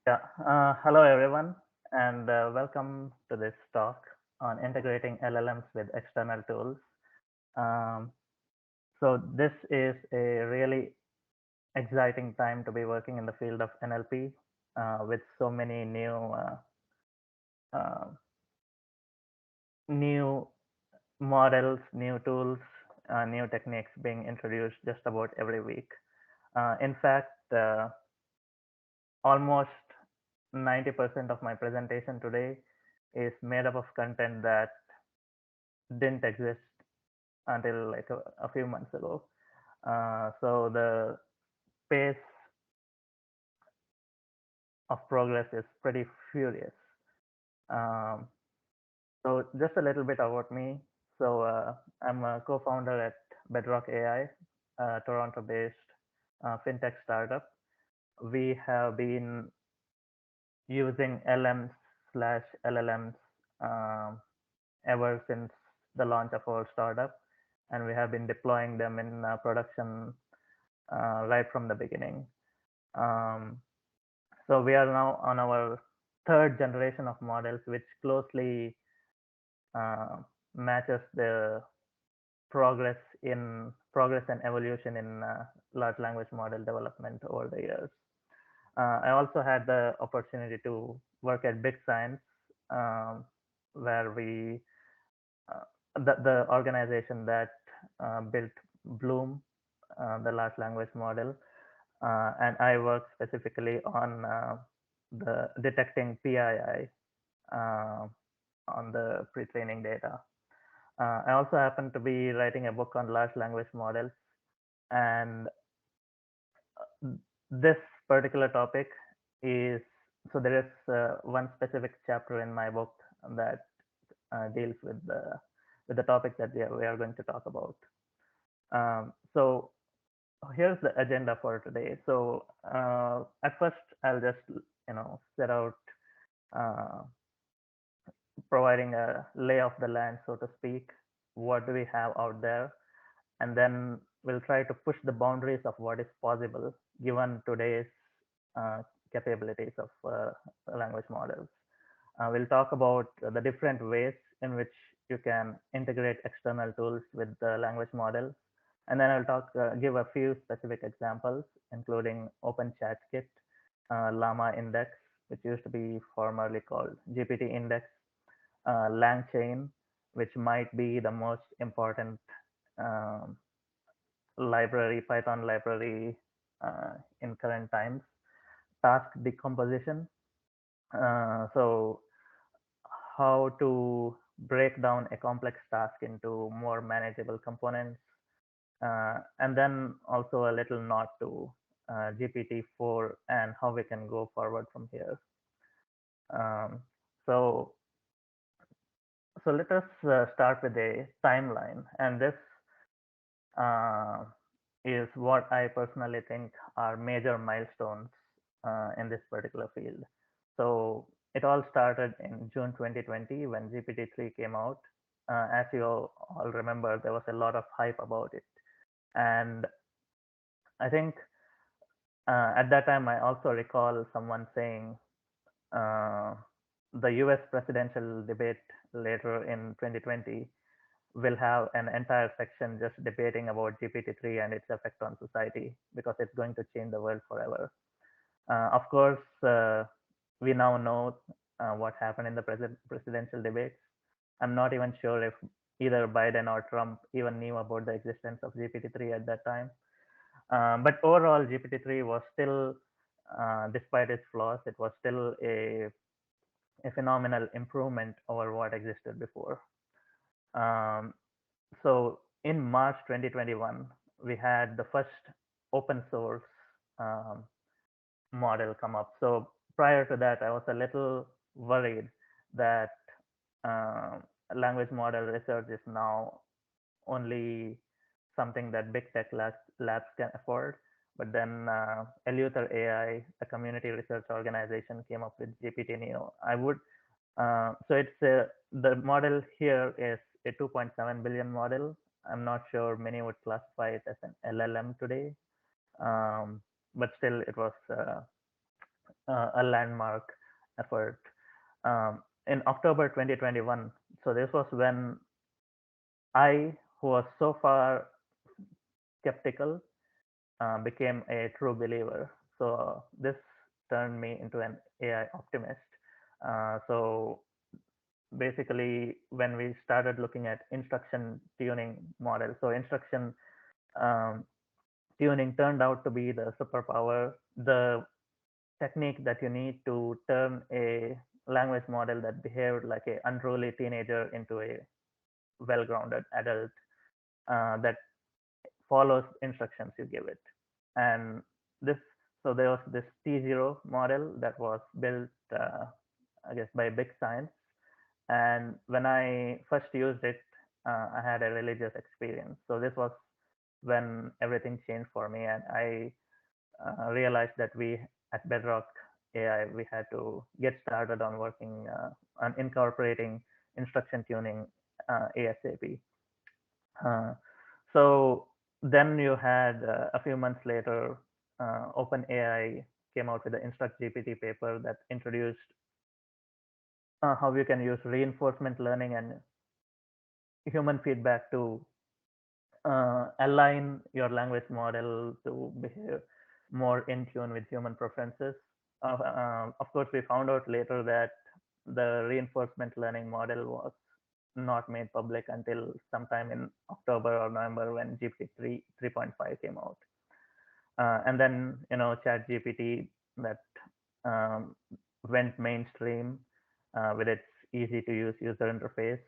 Yeah, hello everyone, and welcome to this talk on integrating LLMs with external tools. Um, so this is a really exciting time to be working in the field of NLP with so many uh, new models, new tools, new techniques being introduced just about every week. In fact, almost 90% of my presentation today is made up of content that didn't exist until like a few months ago. So the pace of progress is pretty furious. Um, so just a little bit about me. So I'm a co-founder at Bedrock AI, a Toronto-based fintech startup. We have been using LMs slash LLMs um, ever since the launch of our startup, and we have been deploying them in production right from the beginning. Um, so we are now on our third generation of models, which closely uh, matches the progress and evolution in large language model development over the years. I also had the opportunity to work at Big Science, um, where the organization that built Bloom, the large language model, and I work specifically on the detecting PII uh, on the pre-training data. I also happen to be writing a book on large language models, and this particular topic is so there is one specific chapter in my book that deals with the topic that we are going to talk about. So here's the agenda for today. So at first, I'll just set out uh, providing a lay of the land, so to speak. What do we have out there? And then we'll try to push the boundaries of what is possible given today's uh, capabilities of language models. We'll talk about the different ways in which you can integrate external tools with the language model. And then give a few specific examples, including OpenChatKit, Llama Index, which used to be formerly called GPT Index, LangChain, which might be the most important um, Python library in current times, task decomposition. So how to break down a complex task into more manageable components, and then also a little nod to GPT-4 and how we can go forward from here. Um, so, so let us start with a timeline, and this uh, is what I personally think are major milestones in this particular field. So it all started in June 2020 when GPT-3 came out. As you all remember, there was a lot of hype about it. And I think at that time, I also recall someone saying uh, the US presidential debate later in 2020 will have an entire section just debating about GPT-3 and its effect on society because it's going to change the world forever. Of course, we now know what happened in the presidential debates. I'm not even sure if either Biden or Trump even knew about the existence of GPT-3 at that time. But overall, GPT-3 was still, despite its flaws, it was still a phenomenal improvement over what existed before. Um, so in March 2021, we had the first open source um, model come up. So prior to that, I was a little worried that uh, language model research is now only something that big tech labs can afford. But then Eleuther AI, a community research organization, came up with GPT Neo. So the model here is a 2.7 billion model. I'm not sure many would classify it as an LLM today, but still it was a landmark effort in October 2021. So this was when I, who was so far skeptical, became a true believer. So this turned me into an AI optimist. So basically, when we started looking at instruction tuning models, so instruction um, tuning turned out to be the superpower, the technique that you need to turn a language model that behaved like a unruly teenager into a well-grounded adult that follows instructions you give it. And this, so there was this T0 model that was built, I guess, by big science. And when I first used it, I had a religious experience. So this was when everything changed for me, and I realized that we at Bedrock AI we had to get started on working on incorporating instruction tuning ASAP. Uh, so then you had a few months later, OpenAI came out with the Instruct GPT paper that introduced how you can use reinforcement learning and human feedback to align your language model to behave more in tune with human preferences. Of course, we found out later that the reinforcement learning model was not made public until sometime in October or November when GPT 3.5 came out. And then, ChatGPT that um, went mainstream with its easy to use user interface.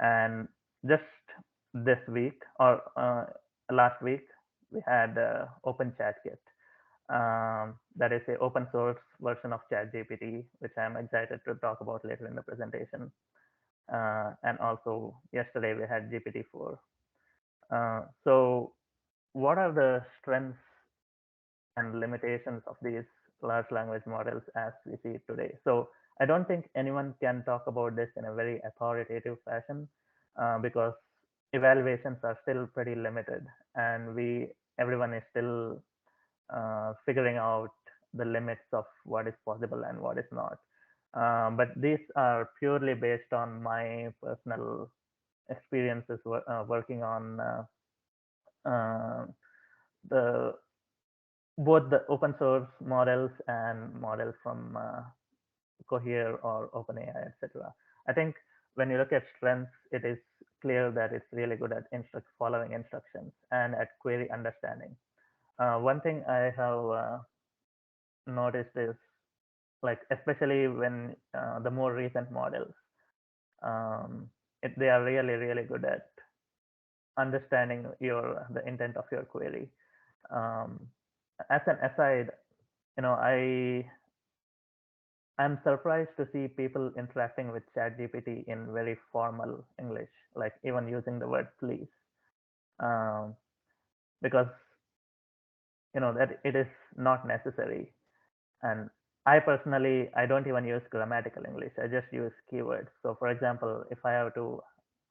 And just this week or last week, we had Open ChatKit. That is a open source version of ChatGPT, which I'm excited to talk about later in the presentation. And also yesterday we had GPT-4. So what are the strengths and limitations of these large language models as we see it today? So I don't think anyone can talk about this in a very authoritative fashion because evaluations are still pretty limited, and everyone is still figuring out the limits of what is possible and what is not. But these are purely based on my personal experiences working on uh, the both the open source models and models from Cohere or OpenAI, etc. I think when you look at strengths, it is clear that it's really good at following instructions and at query understanding. One thing I have noticed is like especially when the more recent models, they are really good at understanding the intent of your query. Um, as an aside, I'm surprised to see people interacting with ChatGPT in very formal English, like even using the word please, um, because that it is not necessary. And I personally, I don't even use grammatical English. I just use keywords. So, for example, if I have to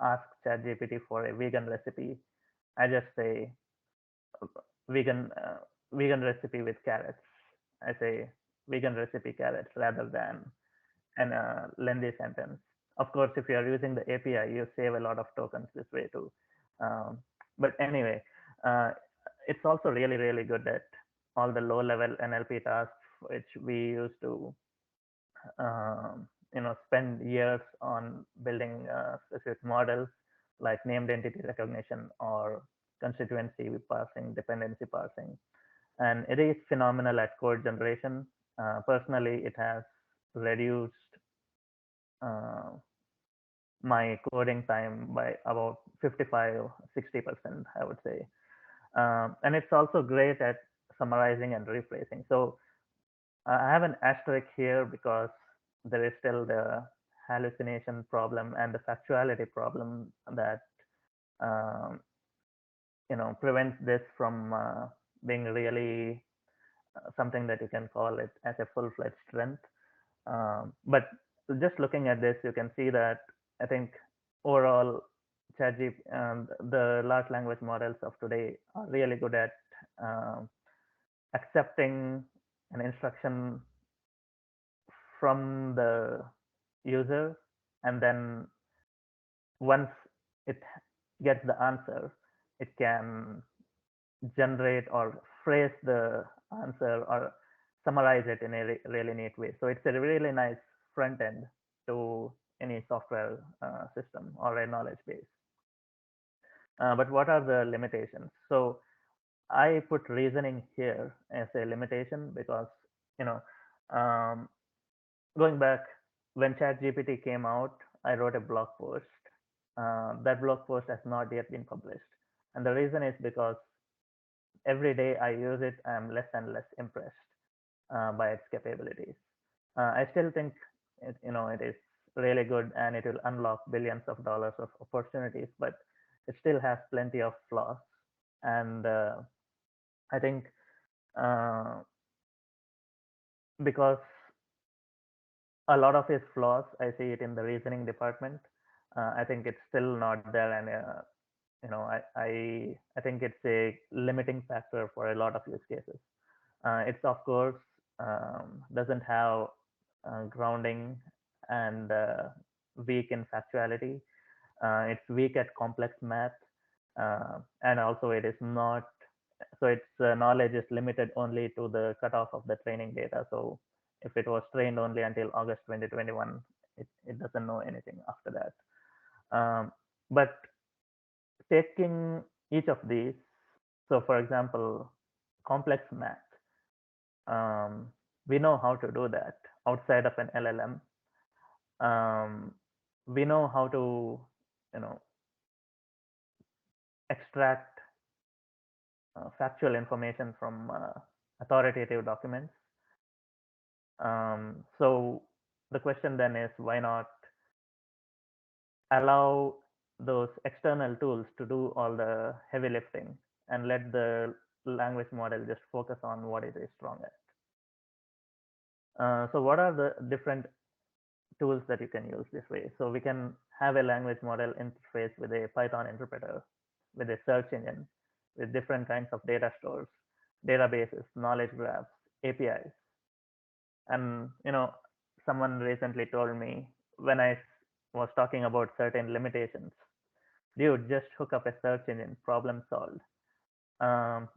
ask ChatGPT for a vegan recipe, I just say vegan vegan recipe with carrots. I say vegan recipe carrots rather than an lengthy sentence. Of course, if you are using the API, you save a lot of tokens this way too. Um, but anyway, uh, it's also really good at all the low-level NLP tasks which we used to spend years on building specific models like named entity recognition or constituency parsing, dependency parsing, and it is phenomenal at code generation. Personally, it has reduced uh, my coding time by about 55-60%, I would say. And it's also great at summarizing and rephrasing. So I have an asterisk here because there is still the hallucination problem and the factuality problem that um, prevents this from being really something that you can call it as a full-fledged strength. But just looking at this, you can see that I think overall, the large language models of today are really good at um accepting an instruction from the user, and then once it gets the answer, it can generate or phrase the answer or summarize it in a really neat way. So it's a really nice front end to any software system or a knowledge base. But what are the limitations? So I put reasoning here as a limitation because, you know, um, going back when ChatGPT came out, I wrote a blog post. That blog post has not yet been published, and the reason is because every day I use it, I'm less and less impressed by its capabilities. I still think it is really good and it will unlock billions of dollars of opportunities, but it still has plenty of flaws. And I think uh, because a lot of its flaws, I see it in the reasoning department. I think it's still not there, and I think it's a limiting factor for a lot of use cases. It's of course doesn't have grounding and weak in factuality. It's weak at complex math, and also it is not. So its knowledge is limited only to the cutoff of the training data. So if it was trained only until August 2021, it doesn't know anything after that. But taking each of these, so for example, complex math, um, we know how to do that outside of an LLM. Um, we know how to, you know, extract factual information from authoritative documents. So the question then is, why not allow those external tools to do all the heavy lifting and let the language model just focus on what it is strong at? So what are the different tools that you can use this way? So we can have a language model interface with a Python interpreter, with a search engine, with different kinds of data stores, databases, knowledge graphs, APIs. And someone recently told me, when I was talking about certain limitations, dude, just hook up a search engine, problem solved.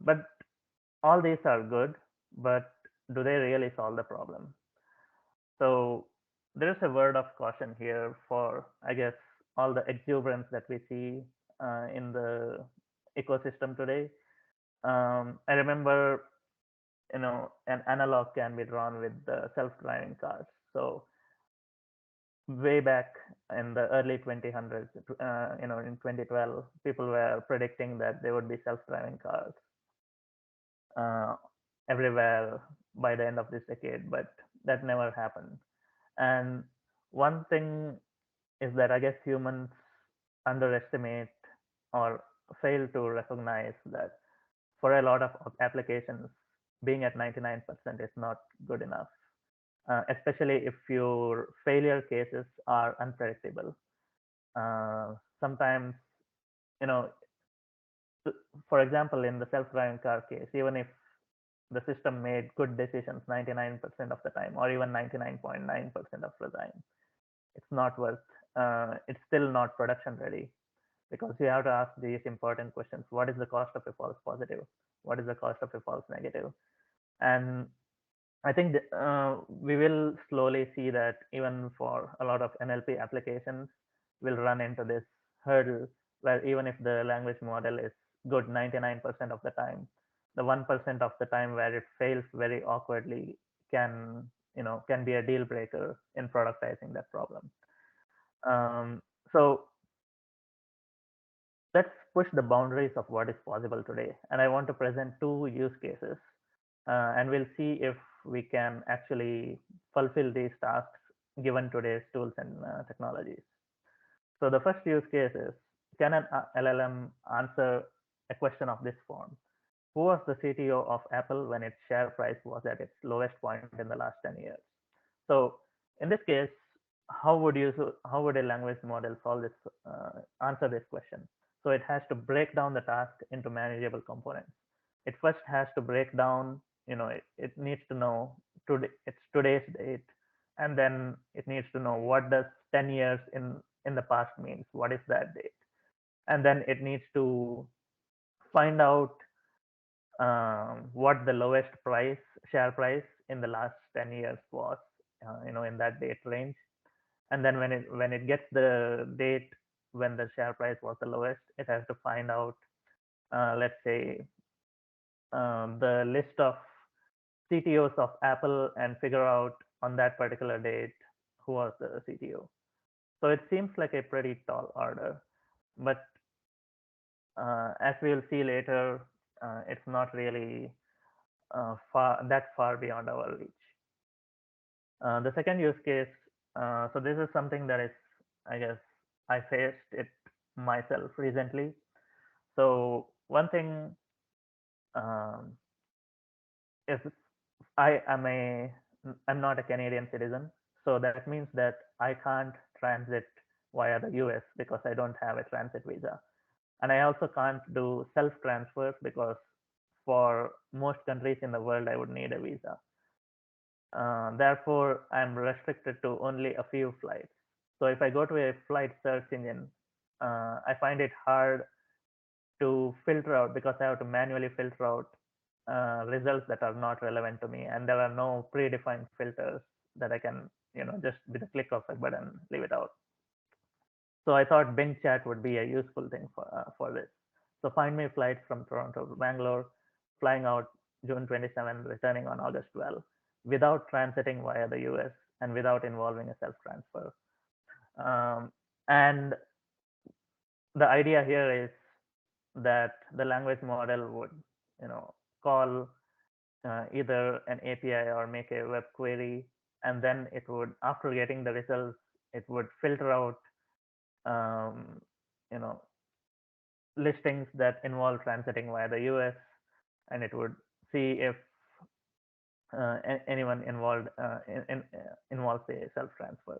But all these are good, but do they really solve the problem? So there is a word of caution here for, I guess, all the exuberance that we see in the ecosystem today. I remember, an analog can be drawn with the self-driving cars. So way back in the early 2000s, in 2012, people were predicting that there would be self-driving cars uh, everywhere by the end of this decade, but that never happened. And one thing is that I guess humans underestimate or fail to recognize that for a lot of applications, being at 99% is not good enough, especially if your failure cases are unpredictable. Sometimes, you know, for example, in the self-driving car case, even if the system made good decisions 99% of the time, or even 99.9% of the time, it's not worth. It's still not production ready because you have to ask these important questions: what is the cost of a false positive? What is the cost of a false negative? And I think we will slowly see that even for a lot of NLP applications, we'll run into this hurdle where even if the language model is good 99% of the time, the 1% of the time where it fails very awkwardly can be a deal breaker in productizing that problem. So let's push the boundaries of what is possible today. And I want to present two use cases, and we'll see if we can actually fulfill these tasks given today's tools and technologies. So the first use case is, can an LLM answer a question of this form? Who was the CTO of Apple when its share price was at its lowest point in the last 10 years? So in this case, how would a language model solve this answer this question? So it has to break down the task into manageable components. It first has to break down, it needs to know it's today's date, and then it needs to know what does 10 years in the past means, what is that date, and then it needs to find out what the lowest price share price in the last 10 years was, in that date range. And then when it gets the date when the share price was the lowest, it has to find out, let's say, the list of CTOs of Apple and figure out on that particular date who was the CTO. So it seems like a pretty tall order, but as we'll see later, it's not really far beyond our reach. The second use case, so this is something that is, I guess, I faced it myself recently. So one thing um, is I'm not a Canadian citizen, so that means that I can't transit via the US because I don't have a transit visa, and I also can't do self transfers because for most countries in the world I would need a visa. Therefore, I'm restricted to only a few flights. So if I go to a flight search engine, I find it hard to filter out because I have to manually filter out results that are not relevant to me, and there are no predefined filters that I can, just with a click of a button, leave it out. So I thought Bing Chat would be a useful thing for this. So find me flights from Toronto to Bangalore, flying out June 27th, returning on August 12th, without transiting via the US and without involving a self transfer. And the idea here is that the language model would, call either an API or make a web query, and then it would, after getting the results, it would filter out, um, you know, listings that involve transiting via the US, and it would see if anyone involves a self transfer.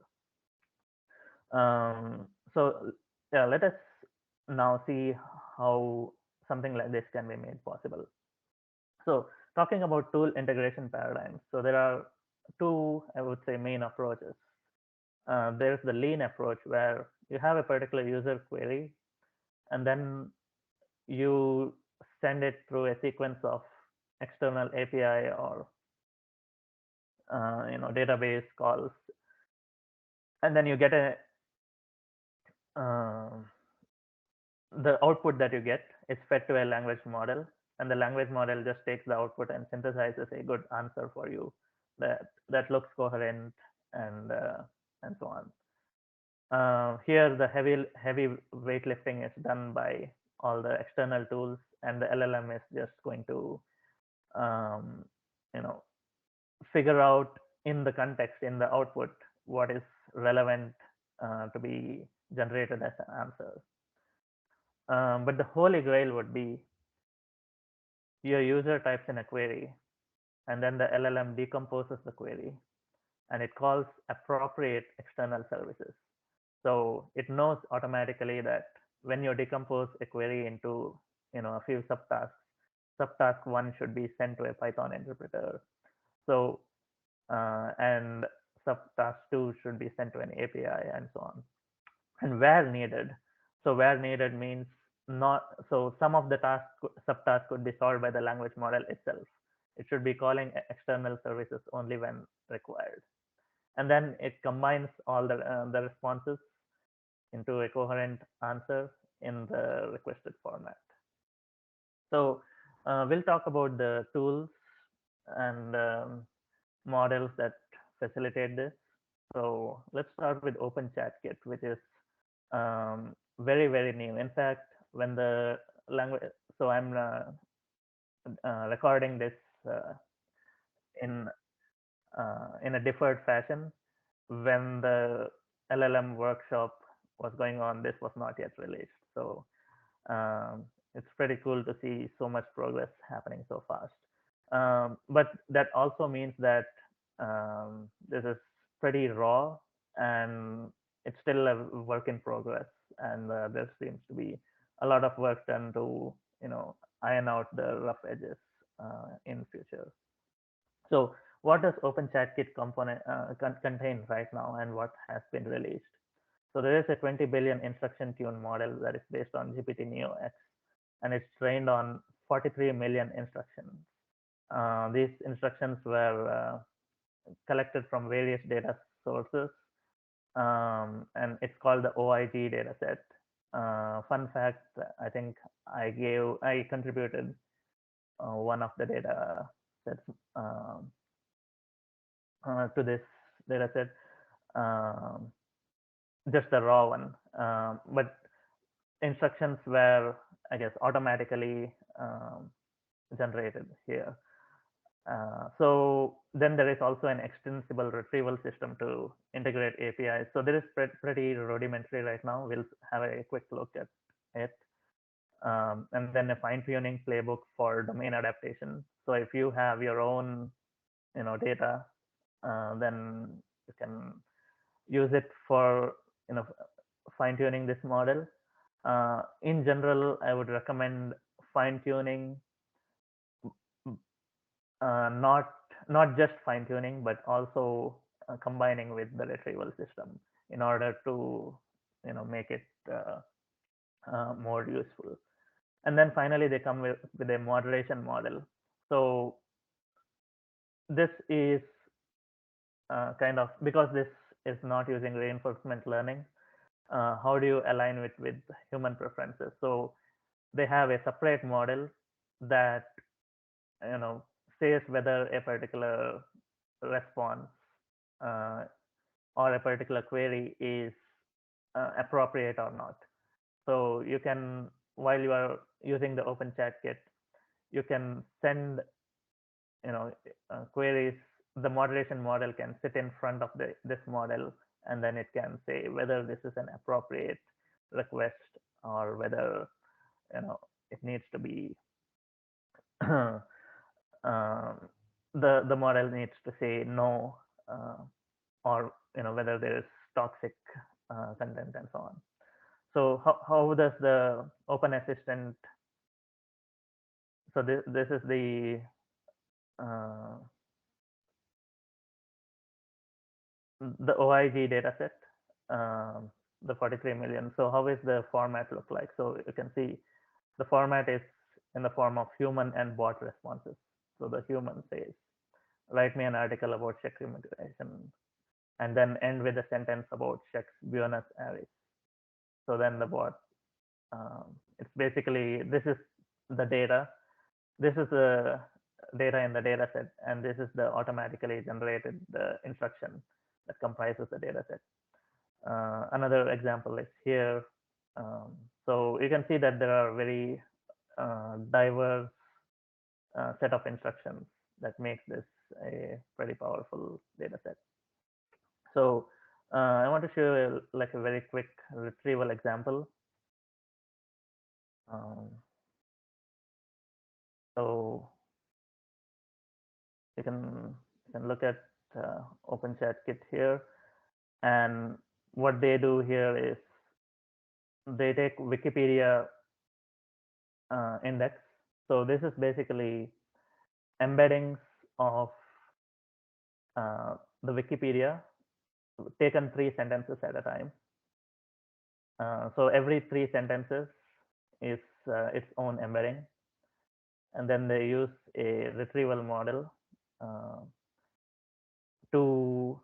So yeah, let us now see how something like this can be made possible. So talking about tool integration paradigms, so there are two, I would say, main approaches. There's the lean approach where you have a particular user query, and then you send it through a sequence of external API or database calls, and then you get a uh, the output that you get is fed to a language model, and the language model just takes the output and synthesizes a good answer for you that looks coherent and so on. Here, the heavy weightlifting is done by all the external tools, and the LLM is just going to um, you know figure out in the context, in the output, what is relevant to be generated as an answer. But the holy grail would be your user types in a query, and then the LLM decomposes the query, and it calls appropriate external services. So it knows automatically that when you decompose a query into a few subtasks, subtask one should be sent to a Python interpreter. So and subtask two should be sent to an API and so on. And where needed, so where needed means not, so some of the subtasks could be solved by the language model itself. It should be calling external services only when required, and then it combines all the responses into a coherent answer in the requested format. So we'll talk about the tools and models that facilitate this. So let's start with OpenChatKit, which is very, very new. In fact, when the language, so I'm recording this uh, in in a deferred fashion. When the LLM workshop was going on, this was not yet released. So it's pretty cool to see so much progress happening so fast. But that also means that this is pretty raw, and it's still a work in progress, and there seems to be a lot of work done to iron out the rough edges in future. So what does OpenChatKit component contain right now, and what has been released? So there is a 20 billion instruction tune model that is based on GPT Neo X, and it's trained on 43 million instructions. These instructions were collected from various data sources, and it's called the OIG dataset. Fun fact, I think I contributed one of the data sets to this dataset, um, just the raw one. But instructions were, I guess, automatically generated here. So then there is also an extensible retrieval system to integrate APIs. So there is pretty rudimentary right now. We'll have a quick look at it. And then a fine-tuning playbook for domain adaptation. So if you have your own, data, then you can use it for, fine-tuning this model. In general, I would recommend fine-tuning, not just fine-tuning, but also combining with the retrieval system in order to, make it more useful. And then finally, they come with a moderation model. So this is kind of, because this is not using reinforcement learning, how do you align it with human preferences? So they have a separate model that, you know says whether a particular response uh, or a particular query is appropriate or not. So you can, while you are using the open chat kit, you can send, queries. The moderation model can sit in front of this model, and then it can say whether this is an appropriate request, or whether, it needs to be the model needs to say no, or, whether there is toxic content, and so on. So how does the open assistant, so this is uh, the OIG dataset, the 43 million. So how is the format look like? So you can see the format is in the form of human and bot responses. So the human says, write me an article about Czech immigration, and then end with a sentence about Czech's Buenos Aires. So then the bot, it's basically, this is the data. This is the data in the data set, and this is the automatically generated the instruction that comprises the data set. Another example is here. So you can see that there are very diverse set of instructions that makes this a pretty powerful data set. So I want to show you like a very quick retrieval example. Um, so you can look at OpenChatKit here, and what they do here is they take Wikipedia index. So this is basically embeddings of the Wikipedia taken 3 sentences at a time. So every 3 sentences is its own embedding, and then they use a retrieval model uh, to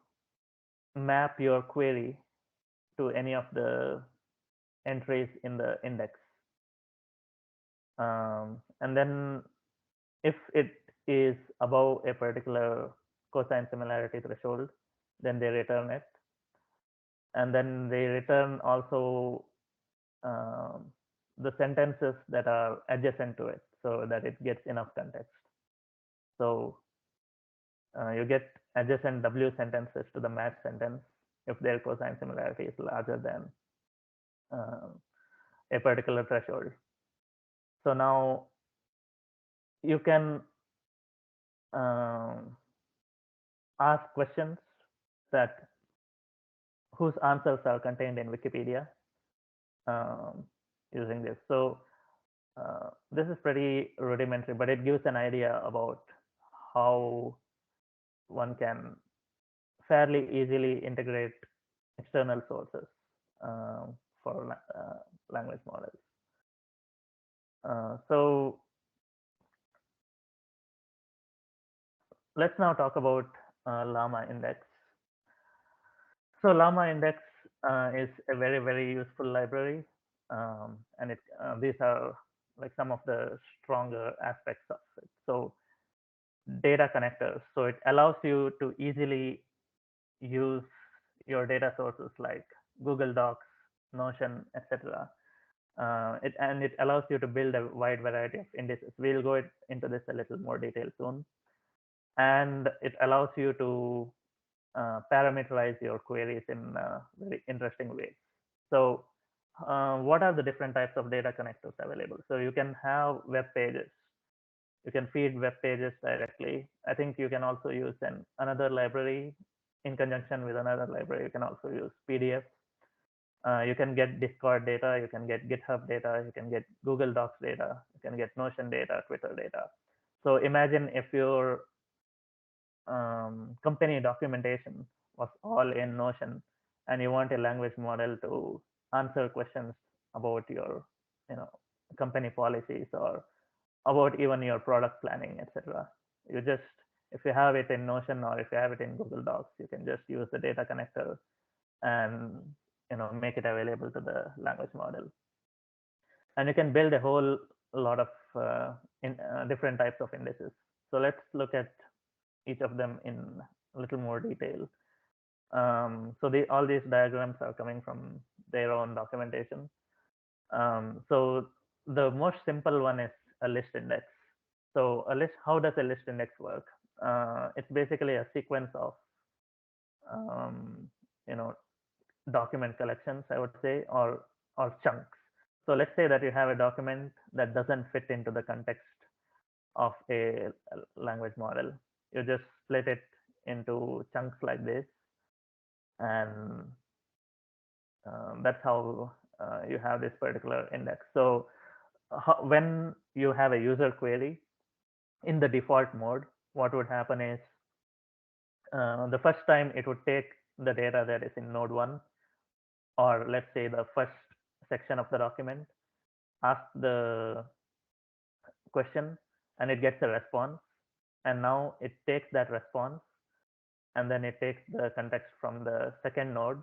map your query to any of the entries in the index. And then if it is above a particular cosine similarity threshold, then they return it. And then they return also the sentences that are adjacent to it, so that it gets enough context. So you get adjacent W sentences to the match sentence if their cosine similarity is larger than a particular threshold. So now you can ask questions that whose answers are contained in Wikipedia using this. So this is pretty rudimentary, but it gives an idea about how one can fairly easily integrate external sources for language models. So let's now talk about Llama Index. So Llama Index is a very useful library, and these are like some of the stronger aspects of it. So data connectors. So it allows you to easily use your data sources like Google Docs, Notion, etc. And it allows you to build a wide variety of indices. We'll go into this a little more detail soon. And it allows you to parameterize your queries in very interesting ways. So, what are the different types of data connectors available? So you can have web pages. You can feed web pages directly. I think you can also use another library in conjunction with another library. You can also use PDFs. You can get Discord data. You can get GitHub data. You can get Google Docs data. You can get Notion data, Twitter data. So imagine if your company documentation was all in Notion, and you want a language model to answer questions about your, you know, company policies or about even your product planning, etc. You just, if you have it in Notion or if you have it in Google Docs, you can just use the data connector and make it available to the language model. And you can build a whole lot of different types of indices. So let's look at each of them in a little more detail. So all these diagrams are coming from their own documentation. So the most simple one is a list index. So how does a list index work? It's basically a sequence of um, you know document collections, I would say, or chunks. So let's say that you have a document that doesn't fit into the context of a language model. You just split it into chunks like this, and that's how you have this particular index. So when you have a user query in the default mode, what would happen is the first time it would take the data that is in node 1, or let's say the first section of the document, ask the question, and it gets a response. And now it takes that response, and then it takes the context from the second node,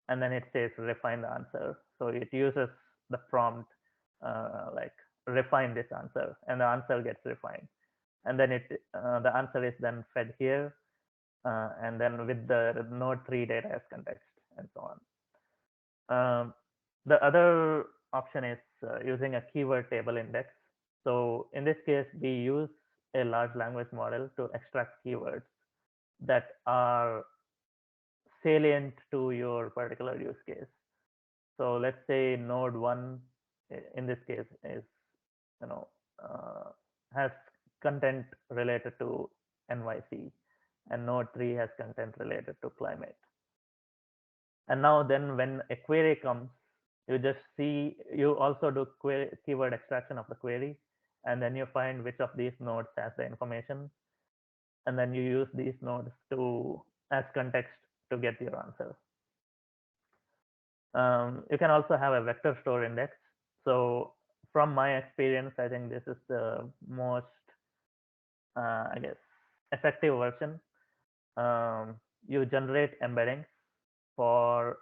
and then it says refine the answer. So it uses the prompt like refine this answer, and the answer gets refined. And then the answer is then fed here, and then with the node 3 data as context, and so on. The other option is using a keyword table index. So in this case, we use a large language model to extract keywords that are salient to your particular use case. So let's say node 1 in this case is, you know, has content related to NYC, and node 3 has content related to climate. And now then when a query comes, you also do keyword extraction of the query, and then you find which of these nodes has the information, and then you use these nodes as context to get your answer. You can also have a vector store index. So from my experience, I think this is the most, I guess, effective version. You generate embeddings for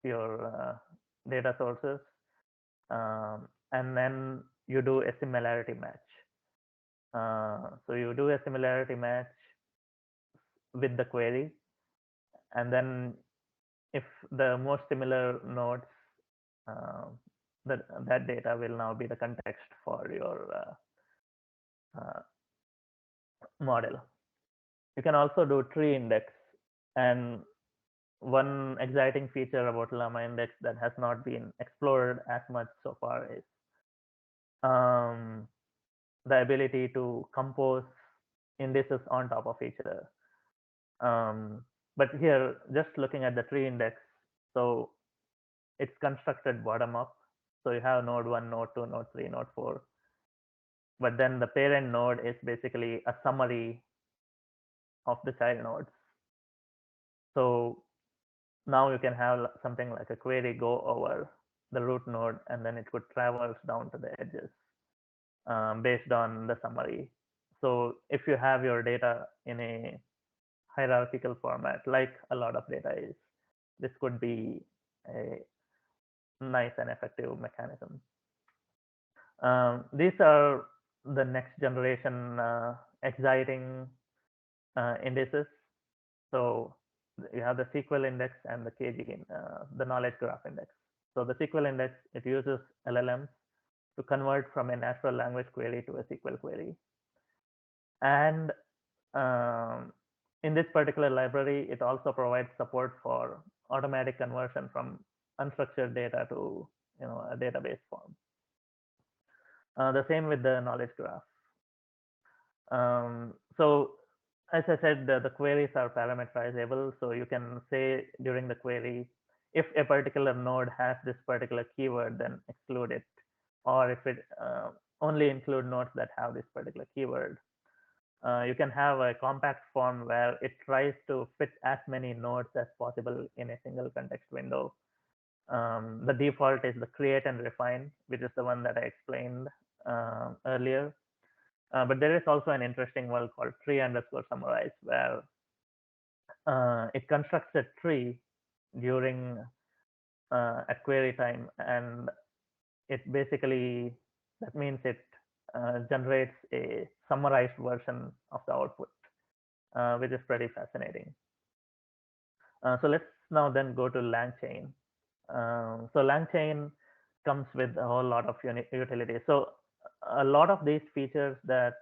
your data sources, and then you do a similarity match. So you do a similarity match with the query, and then if the most similar nodes, uh, that data will now be the context for your model. You can also do tree index, and one exciting feature about Llama Index that has not been explored as much so far is the ability to compose indices on top of each other. But here, just looking at the tree index, so it's constructed bottom up. So you have node 1, node 2, node 3, node 4. But then the parent node is basically a summary of the child nodes. So now you can have something like a query go over the root node, and then it could traverse down to the edges based on the summary. So if you have your data in a hierarchical format, like a lot of data is, this could be a nice and effective mechanism. These are the next generation exciting indices. So you have the SQL index and the KG, the knowledge graph index. So the SQL index, it uses LLMs to convert from a natural language query to a SQL query. And in this particular library, it also provides support for automatic conversion from unstructured data to a database form. The same with the knowledge graph. So as I said, the queries are parameterizable. So you can say during the query, if a particular node has this particular keyword, then exclude it. Or if it only include nodes that have this particular keyword. You can have a compact form where it tries to fit as many nodes as possible in a single context window. The default is the create and refine, which is the one that I explained earlier. But there is also an interesting one called tree underscore summarize, where it constructs a tree during at query time, and it basically, that means it generates a summarized version of the output, which is pretty fascinating. So let's now then go to LangChain. So LangChain comes with a whole lot of utilities. So a lot of these features that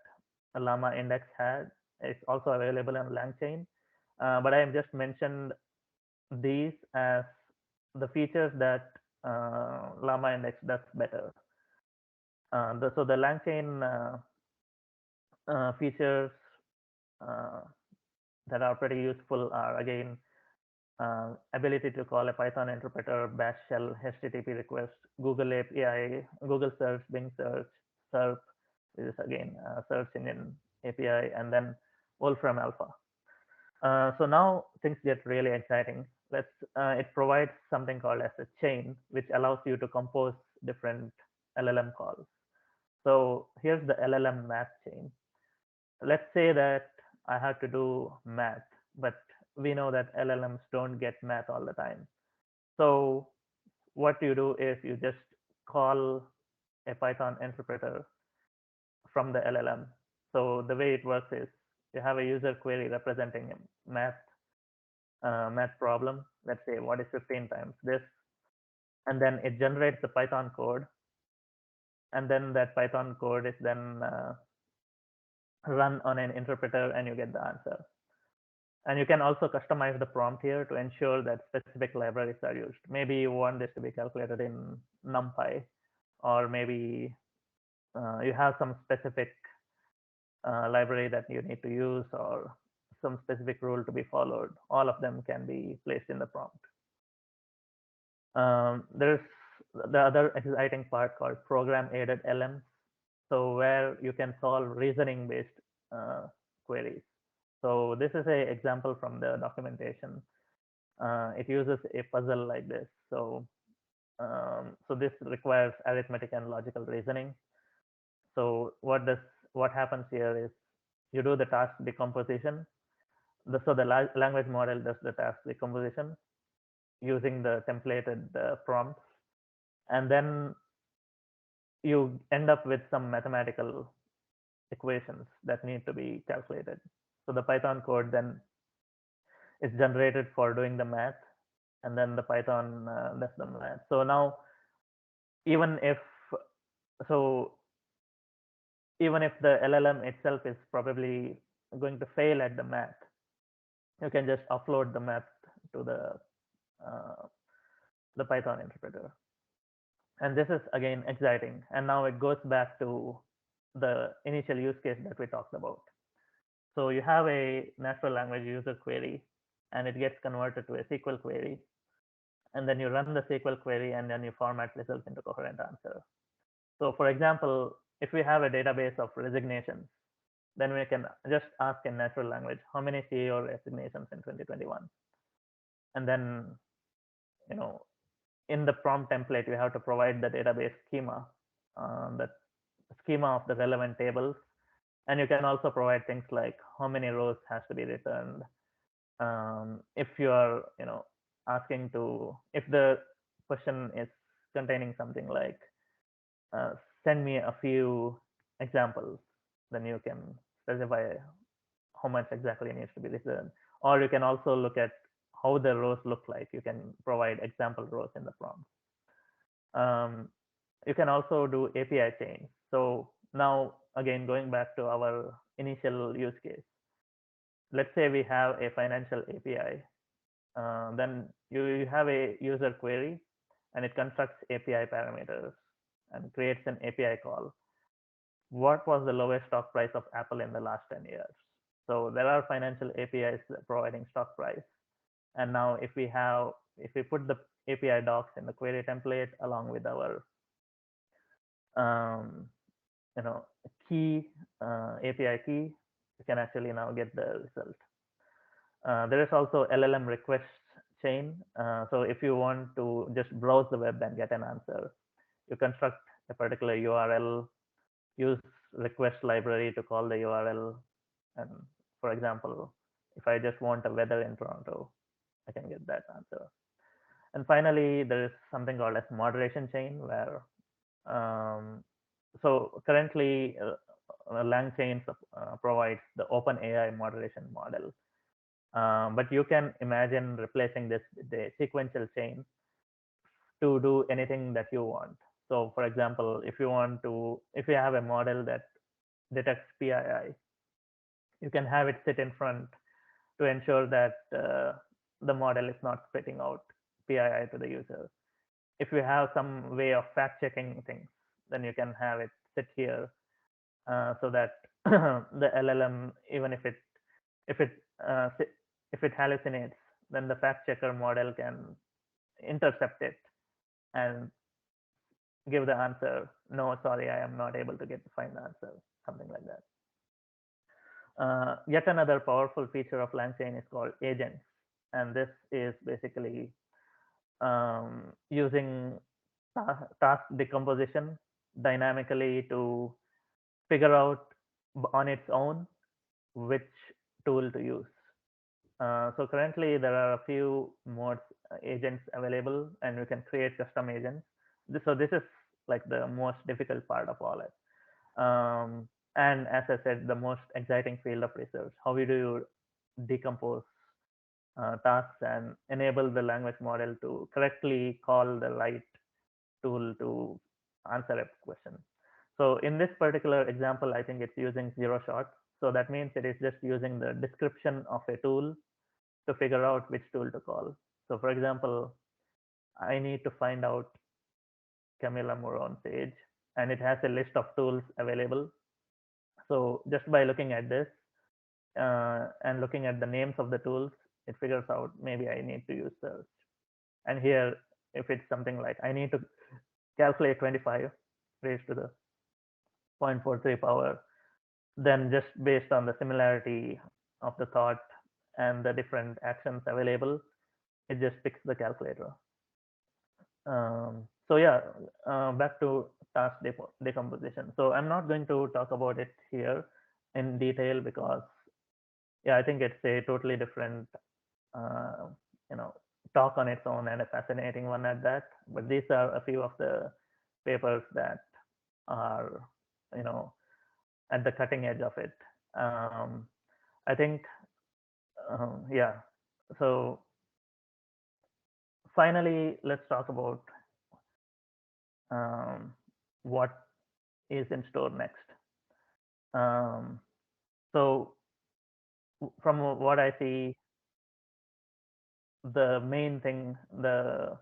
Llama Index had is also available on LangChain, but I have just mentioned these as the features that Llama Index does better. So the LangChain features that are pretty useful are, again, ability to call a Python interpreter, Bash shell, HTTP request, Google API, Google search, Bing search, SERP, which is again search engine API, and then Wolfram Alpha. So now things get really exciting. It provides something called as a chain, which allows you to compose different LLM calls. So here's the LLM math chain. Let's say that I have to do math, but we know that LLMs don't get math all the time. So what you do is you just call a Python interpreter from the LLM. So the way it works is you have a user query representing a math problem. Let's say what is 15 times this, and then it generates the Python code, and then that Python code is then run on an interpreter, and you get the answer. And you can also customize the prompt here to ensure that specific libraries are used. Maybe you want this to be calculated in NumPy, or maybe you have some specific library that you need to use, or some specific rule to be followed. All of them can be placed in the prompt. There's the other exciting part called program-aided LMs. So where you can solve reasoning-based queries. So this is an example from the documentation. It uses a puzzle like this. So this requires arithmetic and logical reasoning. So what happens here is you do the task decomposition. So the language model does the task decomposition using the templated prompts, and then you end up with some mathematical equations that need to be calculated. So the Python code then is generated for doing the math, and then the Python does the math. So now, even if so, even if the LLM itself is probably going to fail at the math, you can just upload the math to the Python interpreter. And this is again exciting. And now it goes back to the initial use case that we talked about. So you have a natural language user query, and it gets converted to a SQL query. And then you run the SQL query, and then you format results into coherent answer. So for example, if we have a database of resignations, then we can just ask in natural language how many CEO resignations in 2021, and then you know in the prompt template you have to provide the database schema, the schema of the relevant tables, and you can also provide things like how many rows has to be returned. If you are asking to, if the question is containing something like uh, send me a few examples, then you can specify how much exactly needs to be returned. Or you can also look at how the rows look like. You can provide example rows in the prompt. um, you can also do API chains. So now again, going back to our initial use case, let's say we have a financial API. Then you have a user query, and it constructs API parameters and creates an API call. What was the lowest stock price of Apple in the last 10 years? So there are financial APIs providing stock price. And now if we put the API docs in the query template along with our um, key, API key, you can actually now get the result. There is also LLM request chain. So if you want to just browse the web and get an answer, you construct a particular URL, use request library to call the URL. And for example, if I just want a weather in Toronto, I can get that answer. And finally, there is something called as moderation chain, where so currently LangChain provides the open AI moderation model. But you can imagine replacing this with a sequential chain to do anything that you want. So for example, if you have a model that detects PII, you can have it sit in front to ensure that the model is not spitting out PII to the user. If you have some way of fact checking things, then you can have it sit here, so that the LLM, even if it uh, if it hallucinates, then the fact checker model can intercept it and give the answer, no, sorry, I am not able to find the answer, something like that. Yet another powerful feature of LangChain is called agents, and this is basically using task decomposition dynamically to figure out on its own which tool to use. So currently there are a few modes, agents available, and you can create custom agents. So this is like the most difficult part of all it. And as I said, the most exciting field of research. How do you decompose tasks and enable the language model to correctly call the right tool to answer a question? So in this particular example, I think it's using zero shot. So that means it is just using the description of a tool to figure out which tool to call. So for example, I need to find out Camilla Moron's age, and it has a list of tools available. So just by looking at this and looking at the names of the tools, it figures out maybe I need to use search. And here, if it's something like I need to calculate 25 raised to the 0.43 power, then just based on the similarity of the thought and the different actions available, it just picks the calculator. So yeah, back to task decomposition. So I'm not going to talk about it here in detail because yeah, I think it's a totally different uh, you know talk on its own, and a fascinating one at that. But these are a few of the papers that are you know at the cutting edge of it. I think yeah. So finally, let's talk about um, what is in store next. Um, so from what I see, the main thing, the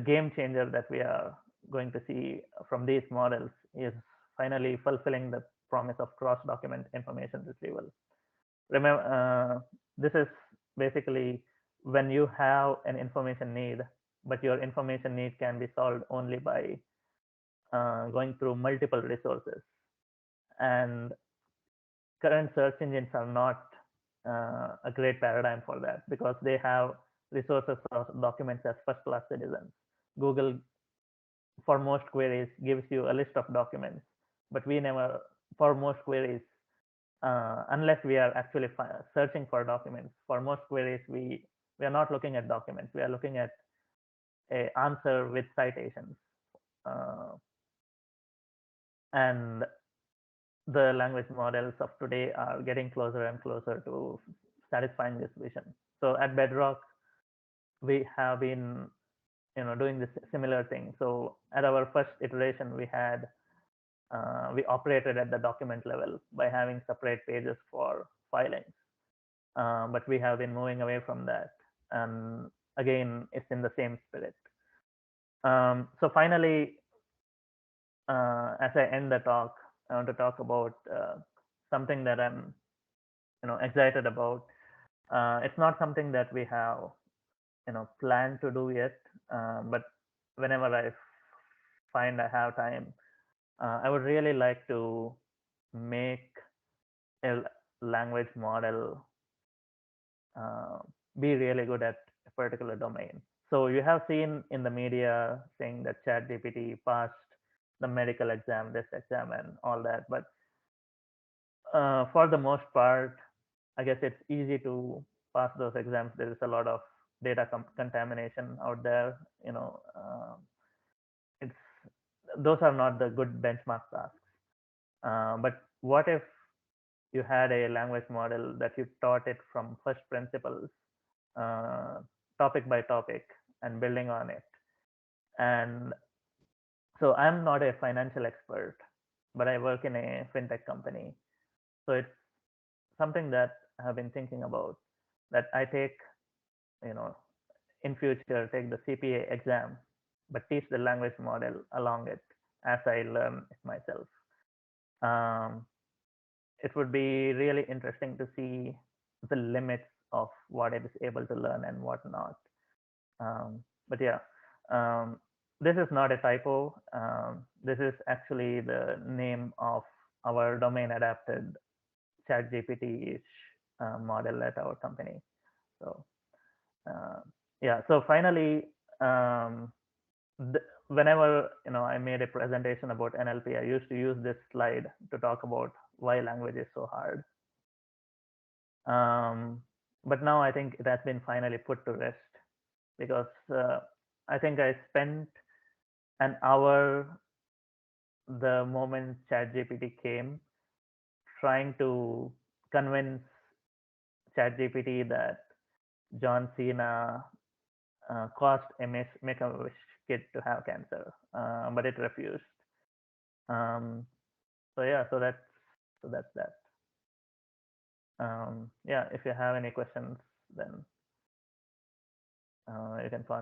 game changer that we are going to see from these models is finally fulfilling the promise of cross-document information retrieval. Remember, this is basically when you have an information need, but your information need can be solved only by going through multiple resources. And current search engines are not a great paradigm for that because they have resources of documents as first class citizens. Google, for most queries, gives you a list of documents, but we never, for most queries, unless we are actually searching for documents, for most queries, we are not looking at documents. We are looking at a answer with citations. Uh, and the language models of today are getting closer and closer to satisfying this vision. So at Bedrock, we have been doing this similar thing. So at our first iteration, we operated at the document level by having separate pages for filings, but we have been moving away from that. And again, it's in the same spirit. So finally, as I end the talk, I want to talk about something that I'm excited about. It's not something that we have planned to do yet, but whenever I find I have time, I would really like to make a language model uh, be really good at a particular domain. So you have seen in the media saying that ChatGPT passed the medical exam, this exam, and all that. But for the most part, I guess it's easy to pass those exams. There is a lot of data contamination out there. It's those are not the good benchmark tasks. But what if you had a language model that you taught it from first principles, uh, topic by topic, and building on it? And so I'm not a financial expert, but I work in a fintech company. So it's something that I have been thinking about, that I take, you know, in future, take the CPA exam, but teach the language model along it as I learn it myself. Um, it would be really interesting to see the limits of what it is able to learn and what not. But yeah, um, this is not a typo. This is actually the name of our domain adapted ChatGPT model at our company. So uh, yeah. So finally, um, whenever I made a presentation about NLP, I used to use this slide to talk about why language is so hard. But now I think it has been finally put to rest because I think I spent an hour the moment ChatGPT came trying to convince ChatGPT that John Cena caused a Make-A-Wish kid to have cancer, but it refused. So yeah, so that's that. Yeah, if you have any questions, then you can find.